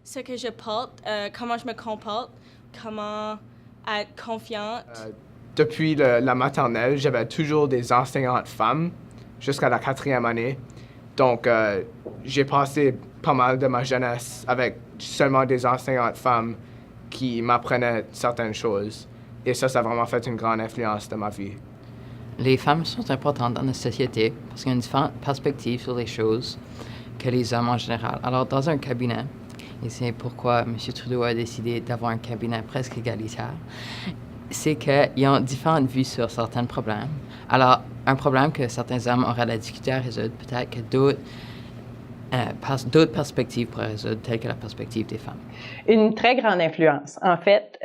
Ce que je porte, comment je me comporte, comment être confiante. Depuis la maternelle, j'avais toujours des enseignantes femmes jusqu'à la 4e année. Donc, j'ai passé pas mal de ma jeunesse avec seulement des enseignantes femmes qui m'apprenaient certaines choses. Et ça a vraiment fait une grande influence dans ma vie. Les femmes sont importantes dans la société parce qu'elles ont une différente perspective sur les choses que les hommes en général. Alors, dans un cabinet, et c'est pourquoi M. Trudeau a décidé d'avoir un cabinet presque égalitaire, c'est qu'ils ont différentes vues sur certains problèmes. Alors, un problème que certains hommes auraient la difficulté à résoudre, peut-être que d'autres perspectives pourraient résoudre, telles que la perspective des femmes. Une très grande influence. En fait,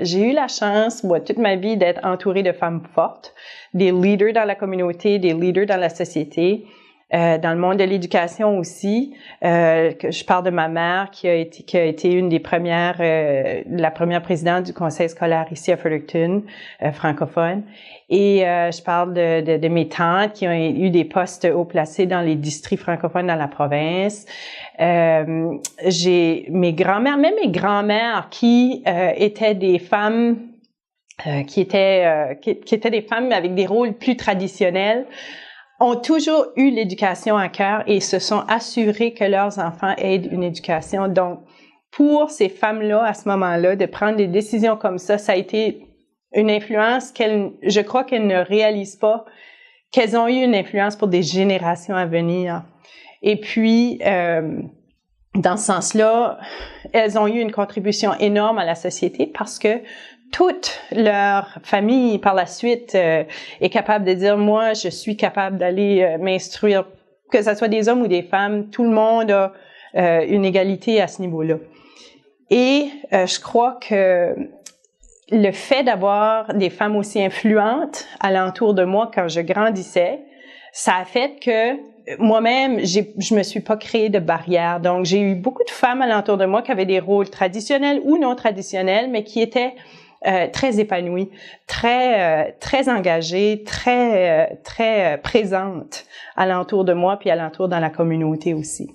j'ai eu la chance, moi, toute ma vie, d'être entourée de femmes fortes, des leaders dans la communauté, des leaders dans la société. Dans le monde de l'éducation aussi, que je parle de ma mère qui a été une des premières, la première présidente du conseil scolaire ici à Fredericton, francophone. Et je parle de mes tantes qui ont eu des postes haut placés dans les districts francophones dans la province. J'ai mes grands-mères, même mes grands-mères qui étaient des femmes qui étaient des femmes avec des rôles plus traditionnels, ont toujours eu l'éducation à cœur et se sont assurés que leurs enfants aient une éducation. Donc, pour ces femmes-là, à ce moment-là, de prendre des décisions comme ça a été une influence je crois qu'elles ne réalisent pas qu'elles ont eu une influence pour des générations à venir. Et puis, dans ce sens-là, elles ont eu une contribution énorme à la société parce que toute leur famille, par la suite, est capable de dire, moi, je suis capable d'aller m'instruire, que ce soit des hommes ou des femmes, tout le monde a une égalité à ce niveau-là. Et je crois que le fait d'avoir des femmes aussi influentes alentour de moi quand je grandissais, ça a fait que moi-même, je me suis pas créée de barrière. Donc, j'ai eu beaucoup de femmes alentour de moi qui avaient des rôles traditionnels ou non traditionnels, mais qui étaient très épanouie, très engagée, très présente alentour de moi puis alentour dans la communauté aussi.